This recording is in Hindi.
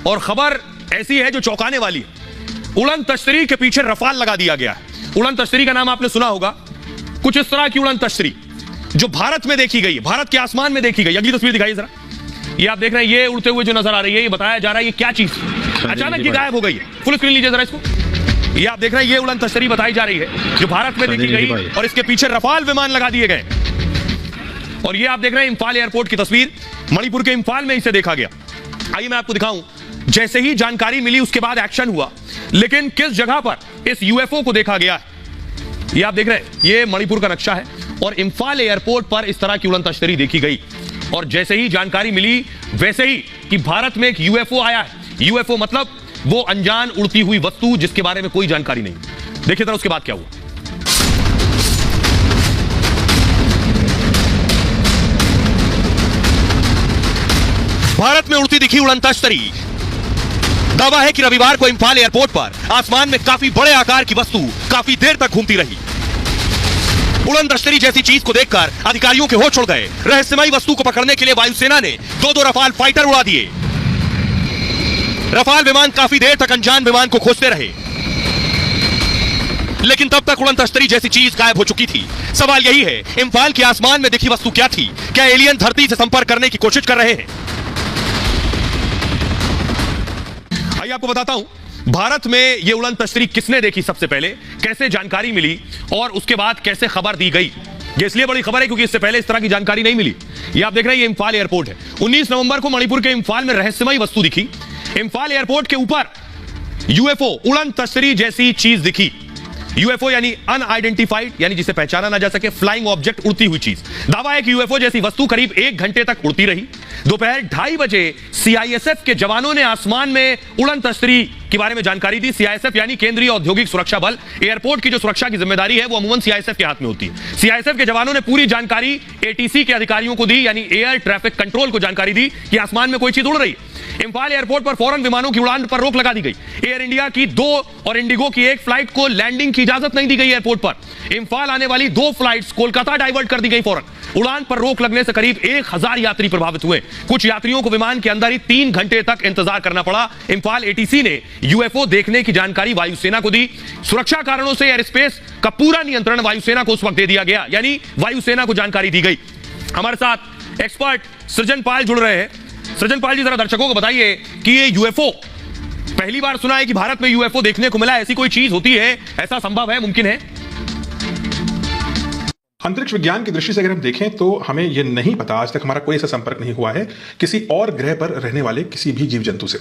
और खबर ऐसी है जो चौंकाने वाली है। उड़न तश्तरी के पीछे रफाल लगा दिया गया है। उड़न तश्तरी का नाम आपने सुना होगा। कुछ इस तरह की उड़न तश्तरी जो भारत में देखी गई, भारत के आसमान में देखी गई। अगली तस्वीर दिखाइए जरा। ये आप देख रहे हैं, ये उड़ते हुए जो नजर आ रही है, ये बताया जा रहा है ये क्या चीज अचानक ये गायब हो गई है। फुल स्क्रीन लीजिए जरा इसको। ये आप देख रहे हैं, ये उड़न तश्तरी बताई जा रही है जो भारत में देखी गई और इसके पीछे रफाल विमान लगा दिए गए। और ये आप देख रहे हैं इंफाल एयरपोर्ट की तस्वीर, मणिपुर के इंफाल में इसे देखा गया। आइए मैं आपको दिखाऊं। जैसे ही जानकारी मिली उसके बाद एक्शन हुआ, लेकिन किस जगह पर इस यूएफओ को देखा गया है ये आप देख रहे हैं। ये मणिपुर का नक्शा है और इंफाल एयरपोर्ट पर इस तरह की उड़न तश्तरी देखी गई। और जैसे ही जानकारी मिली वैसे ही कि भारत में एक यूएफओ आया है। यूएफओ मतलब वो अनजान उड़ती हुई वस्तु जिसके बारे में कोई जानकारी नहीं। देखिए जरा उसके बाद क्या हुआ। भारत में उड़ती दिखी उड़न तश्तरी। दावा है कि रविवार को इंफाल एयरपोर्ट पर आसमान में काफी बड़े आकार की वस्तु काफी देर तक घूमती रही। उड़न तश्तरी जैसी चीज को देखकर अधिकारियों के होश उड़ गए। रहस्यमयी वस्तु को पकड़ने के लिए वायुसेना ने दो रफाल फाइटर उड़ा दिए। रफाल विमान काफी देर तक अनजान विमान को खोजते रहे, लेकिन तब तक उड़न तश्तरी जैसी चीज गायब हो चुकी थी। सवाल यही है, इंफाल के आसमान में दिखी वस्तु क्या थी? क्या एलियन धरती से संपर्क करने की कोशिश कर रहे हैं? आइए आपको बताता हूं भारत में यह उड़न तश्तरी किसने देखी सबसे पहले, कैसे जानकारी मिली और उसके बाद कैसे खबर दी गई। ये इसलिए बड़ी खबर है क्योंकि इससे पहले इस तरह की जानकारी नहीं मिली। ये आप देख रहे हैं, ये इंफाल एयरपोर्ट है। 19 नवंबर को मणिपुर के इंफाल में रहस्यमयी वस्तु दिखी। इंफाल एयरपोर्ट के ऊपर यूएफओ उड़न तश्तरी जैसी चीज दिखी। यूएफओ यानी अनआइडेंटिफाइड, यानी जिसे पहचाना ना जा सके, फ्लाइंग ऑब्जेक्ट, उड़ती हुई चीज। दावा है कि यूएफओ जैसी वस्तु करीब 1 घंटे तक उड़ती रही। दोपहर 2:30 बजे सीआईएसएफ के जवानों ने आसमान में उड़न तश्तरी के बारे में जानकारी दी। सीआईएसएफ यानी केंद्रीय औद्योगिक सुरक्षा बल। एयरपोर्ट की जो सुरक्षा की जिम्मेदारी है वो अमूमन सीआईएसएफ के हाथ में होती है। सीआईएसएफ के जवानों ने पूरी जानकारी एटीसी के अधिकारियों को दी, यानी एयर ट्रैफिक कंट्रोल को जानकारी दी कि आसमान में कोई चीज उड़ रही है। इंफाल एयरपोर्ट पर फौरन विमानों की उड़ान पर रोक लगा दी गई। एयर इंडिया की 2 और इंडिगो की 1 फ्लाइट को लैंडिंग की इजाजत नहीं दी गई एयरपोर्ट पर। इंफाल आने वाली 2 फ्लाइट्स कोलकाता डाइवर्ट कर दी गई फौरन। उड़ान पर रोक लगने से करीब 1000 यात्री प्रभावित हुए। कुछ यात्रियों को विमान के अंदर ही 3 घंटे तक इंतजार करना पड़ा। इंफाल एटीसी ने यूएफओ देखने की जानकारी वायुसेना को दी। सुरक्षा कारणों से एयर स्पेस का पूरा नियंत्रण वायुसेना को उस वक्त दे दिया गया, यानी वायुसेना को जानकारी दी गई। हमारे साथ एक्सपर्ट सृजन पाल जुड़ रहे हैं। सृजन पाल जी, जरा दर्शकों को बताइए कि ये यूएफओ पहली बार सुना है कि भारत में यूएफओ देखने को मिला। ऐसी कोई चीज होती है? ऐसा संभव है, मुमकिन है? अंतरिक्ष विज्ञान की दृष्टि से अगर हम देखें तो हमें यह नहीं पता, आज तक हमारा कोई ऐसा संपर्क नहीं हुआ है किसी और ग्रह पर रहने वाले किसी भी जीव जंतु से।